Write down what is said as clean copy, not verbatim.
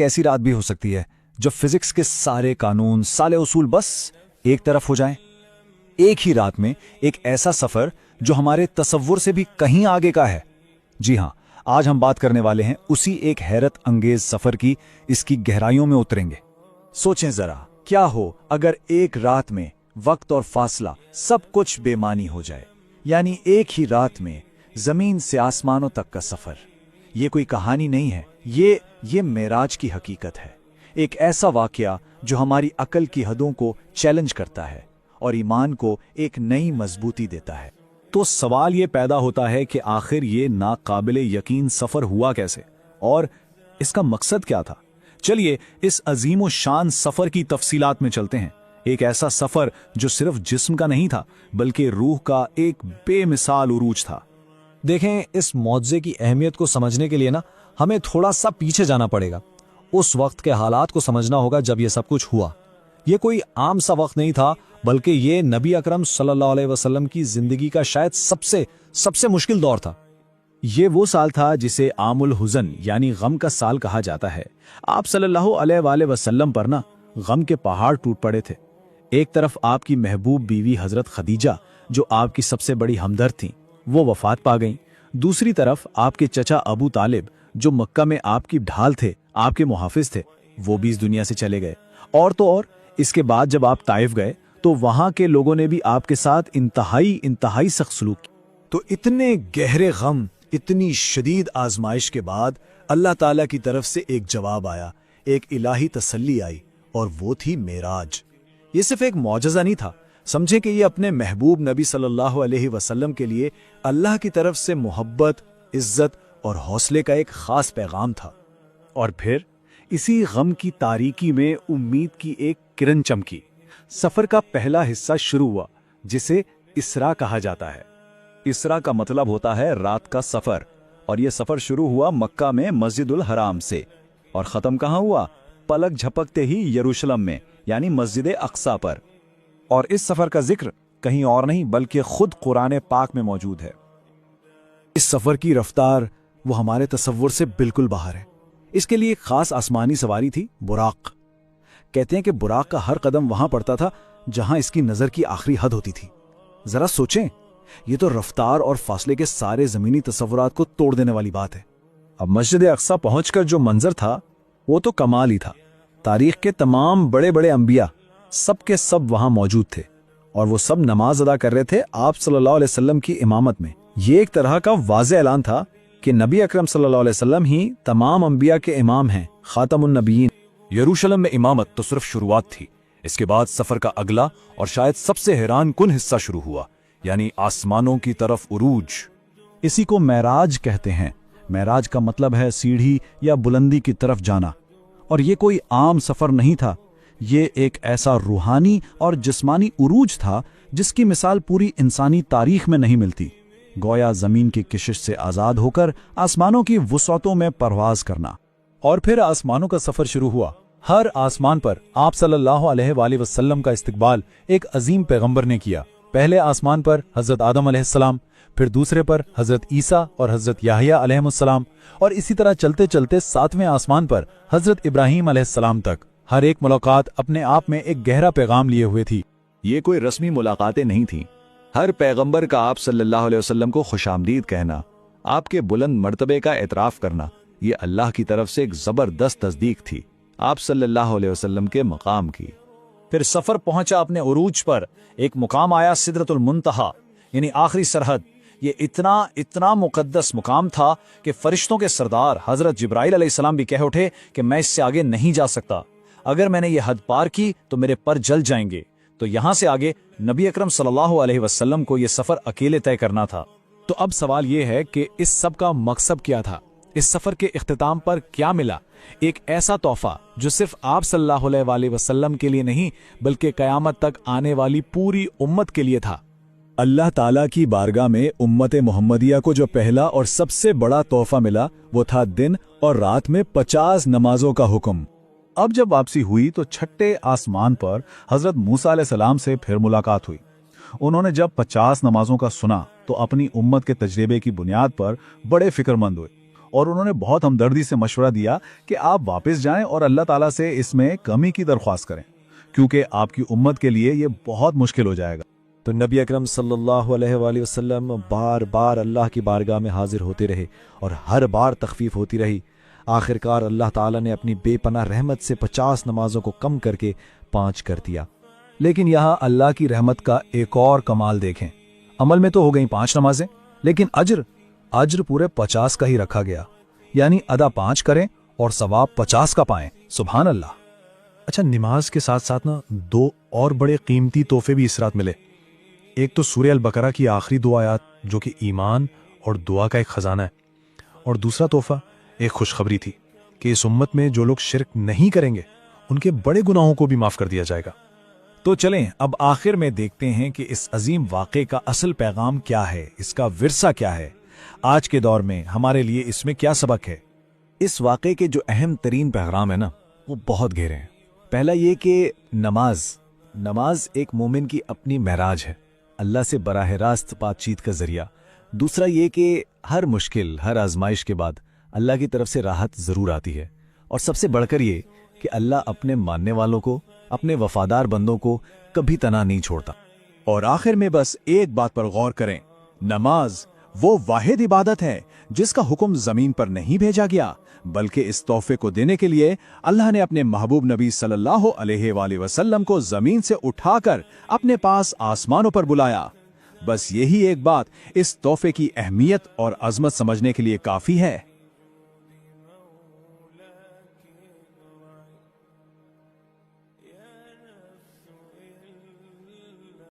ऐसी रात भी हो सकती है जब फिजिक्स के सारे कानून, सारे उसूल बस एक तरफ हो जाएं। एक ही रात में एक ऐसा सफर जो हमारे तसव्वुर से भी कहीं आगे का है। जी हां, आज हम बात करने वाले हैं उसी एक हैरत अंगेज सफर की। इसकी गहराइयों में उतरेंगे। सोचें जरा, क्या हो अगर एक रात में वक्त और फासला सब कुछ बेमानी हो जाए। यानी एक ही रात में जमीन से आसमानों तक का सफर। ये कोई कहानी नहीं है, ये मेराज की हकीकत है। एक ऐसा वाकया जो हमारी अकल की हदों को चैलेंज करता है और ईमान को एक नई मजबूती देता है। तो सवाल ये पैदा होता है कि आखिर ये नाकाबिले यकीन सफर हुआ कैसे और इसका मकसद क्या था। चलिए इस अजीम शान सफर की तफसीलात में चलते हैं। एक ऐसा सफर जो सिर्फ जिस्म का नहीं था बल्कि रूह का एक बेमिसाल उरूज था। देखें, इस मौजज़े की अहमियत को समझने के लिए हमें थोड़ा सा पीछे जाना पड़ेगा। उस वक्त के हालात को समझना होगा जब यह सब कुछ हुआ। यह कोई आम सा वक्त नहीं था, बल्कि ये नबी अकरम सल्लल्लाहु अलैहि वसल्लम की जिंदगी का शायद सबसे मुश्किल दौर था। ये वो साल था जिसे आमुल हुज़न यानी गम का साल कहा जाता है। आप सल्लल्लाहु अलैहि वसल्लम पर गम के पहाड़ टूट पड़े थे। एक तरफ आपकी महबूब बीवी हजरत खदीजा, जो आपकी सबसे बड़ी हमदर्द थीं, वो वफात पा गईं। दूसरी तरफ आपके चचा अबू तालिब, जो मक्का में आपकी ढाल थे, आपके मुहाफिज थे, वो भी इस दुनिया से चले गए। और तो और इसके बाद जब आप ताइफ गए तो वहां के लोगों ने भी आपके साथ इंतहाई सख्त सलूक किया। तो इतने गहरे गम, इतनी शदीद आजमाइश के बाद अल्लाह ताला की तरफ से एक जवाब आया, एक इलाही तसल्ली आई, और वो थी मेराज। ये सिर्फ एक मौजज़ा नहीं था। समझे कि ये अपने महबूब नबी सल्लल्लाहु अलैहि वसल्लम के लिए अल्लाह की तरफ से मोहब्बत, इज्जत और हौसले का एक खास पैगाम था। और फिर इसी गम की तारीकी में उम्मीद की एक किरण चमकी। सफर का पहला हिस्सा शुरू हुआ, जिसे इसरा कहा जाता है। इसरा का मतलब होता है रात का सफर, और यह सफर शुरू हुआ मक्का में मस्जिदुल हराम से और खत्म कहां हुआ? पलक झपकते ही यरूशलेम में यानी मस्जिद अक्सा पर। और इस सफर का जिक्र कहीं और नहीं बल्कि खुद कुरान पाक में मौजूद है। इस सफर की रफ्तार वो हमारे तसव्वुर से बिल्कुल बाहर है। इसके लिए एक खास आसमानी सवारी थी, बुराक। कहते हैं कि बुराक का हर कदम वहां पड़ता था जहां इसकी नजर की आखिरी हद होती थी। जरा सोचें, ये तो रफ्तार और फासले के सारे जमीनी तसव्वुरात को तोड़ देने वाली बात है। अब मस्जिद अक्सा पहुंचकर जो मंजर था वो तो कमाल ही था। तारीख के तमाम बड़े बड़े अंबिया सब के सब वहां मौजूद थे और वो सब नमाज अदा कर रहे थे आप सल्लल्लाहु अलैहि वसल्लम की इमामत में। ये एक तरह का वाज़े ऐलान था कि नबी अकरम सल्लल्लाहु अलैहि वसल्लम ही तमाम अंबिया के इमाम हैं, खातमुन नबीयीन। यरूशलेम में इमामत तो सिर्फ शुरुआत थी। इसके बाद सफर का अगला और शायद सबसे हैरान कुन हिस्सा शुरू हुआ, यानी आसमानों की तरफ उरूज। इसी को मेराज कहते हैं। मेराज का मतलब है सीढ़ी या बुलंदी की तरफ जाना। और ये कोई आम सफर नहीं था, ये एक ऐसा रूहानी और जिस्मानी उरूज था जिसकी मिसाल पूरी इंसानी तारीख में नहीं मिलती। गोया जमीन की किशिश से आजाद होकर आसमानों की वुसअतों में परवाज करना। और फिर आसमानों का सफर शुरू हुआ। हर आसमान पर आप सल्लल्लाहु अलैहि वसल्लम का इस्तकबाल एक अजीम पैगंबर ने किया। पहले आसमान पर हजरत आदम अलैहिस्सलाम, फिर दूसरे पर हजरत ईसा और हजरत याहिया अलैहिस्सलाम, और इसी तरह चलते चलते 7वें आसमान पर हजरत इब्राहीम अलैहिस्सलाम तक। हर एक मुलाकात अपने आप में एक गहरा पैगाम लिए हुए थी। ये कोई रस्मी मुलाकातें नहीं थीं। हर पैगंबर का आप सल्लल्लाहु अलैहि वसल्लम को खुशामदीद कहना, आपके बुलंद मर्तबे का एतराफ करना, ये अल्लाह की तरफ से एक जबरदस्त तस्दीक थी आप सल्लल्लाहु अलैहि वसल्लम के मकाम की। फिर सफर पहुंचा अपने उरूज पर। एक मुकाम आया सिदरतुल मुंतहा यानी आखिरी सरहद। ये इतना मुकद्दस मुकाम था कि फरिश्तों के सरदार हजरत जिब्राइल अलैहिस्सलाम भी कह उठे कि मैं इससे आगे नहीं जा सकता। अगर मैंने ये हद पार की तो मेरे पर जल जाएंगे। तो यहां से आगे नबी अकरम सल्लल्लाहु अलैहि वसल्लम को यह सफर अकेले तय करना था। तो अब सवाल यह है कि इस सब का मकसद क्या था? इस सफर के इख्तिताम पर क्या मिला? एक ऐसा तोहफा जो सिर्फ आप सल्लल्लाहु अलैहि वसल्लम के लिए नहीं बल्कि कयामत तक आने वाली पूरी उम्मत के लिए था। अल्लाह ताला की बारगाह में उम्मत मोहम्मदिया को जो पहला और सबसे बड़ा तोहफा मिला वो था दिन और रात में 50 नमाजों का हुक्म। अब जब वापसी हुई तो छठे आसमान पर हजरत मूसा अलैहिस्सलाम से फिर मुलाकात हुई। उन्होंने जब 50 नमाजों का सुना तो अपनी उम्मत के तजर्बे की बुनियाद पर बड़े फिक्रमंद हुए। और उन्होंने बहुत हमदर्दी से मशवरा दिया कि आप वापस जाएं और अल्लाह ताला से इसमें कमी की दरख्वास्त करें, क्योंकि आपकी उम्मत के लिए ये बहुत मुश्किल हो जाएगा। तो नबी अकरम सल्लल्लाहु अलैहि वसल्लम बार बार अल्लाह की बारगाह में हाजिर होते रहे और हर बार तखफीफ होती रही। आखिरकार अल्लाह ताला ने अपनी बेपनाह रहमत से 50 नमाजों को कम करके 5 कर दिया। लेकिन यहाँ अल्लाह की रहमत का एक और कमाल देखें। अमल में तो हो गई 5 नमाजें, लेकिन अज्र पूरे 50 का ही रखा गया, यानी अदा 5 करें और सवाब 50 का पाएं। सुभान अल्लाह। अच्छा, नमाज के साथ साथ ना 2 और बड़े कीमती तोहफे भी इस रात मिले। एक तो सूरह अल बकरा की आखिरी 2 आयत जो कि ईमान और दुआ का एक खजाना है, और दूसरा तोहफा एक खुशखबरी थी कि इस उम्मत में जो लोग शिरक नहीं करेंगे उनके बड़े गुनाहों को भी माफ कर दिया जाएगा। तो चलें अब आखिर में देखते हैं कि इस अजीम वाक़े का असल पैगाम क्या है, इसका विरसा क्या है, आज के दौर में हमारे लिए इसमें क्या सबक है। इस वाक़े के जो अहम तरीन पैगाम है ना, वो बहुत गहरे हैं। पहला ये कि नमाज एक मोमिन की अपनी महराज है, अल्लाह से बराह रास्त बातचीत का जरिया। दूसरा ये कि हर मुश्किल, हर आजमाइश के बाद अल्लाह की तरफ से राहत ज़रूर आती है। और सबसे बढ़कर ये कि अल्लाह अपने मानने वालों को, अपने वफादार बंदों को कभी तना नहीं छोड़ता। और आखिर में बस एक बात पर गौर करें, नमाज वो वाहिद इबादत है जिसका हुक्म जमीन पर नहीं भेजा गया, बल्कि इस तोहफे को देने के लिए अल्लाह ने अपने महबूब नबी सल्लल्लाहु अलैहि वसल्लम को जमीन से उठाकर अपने पास आसमानों पर बुलाया। बस यही एक बात इस तोहफे की अहमियत और अजमत समझने के लिए काफी है।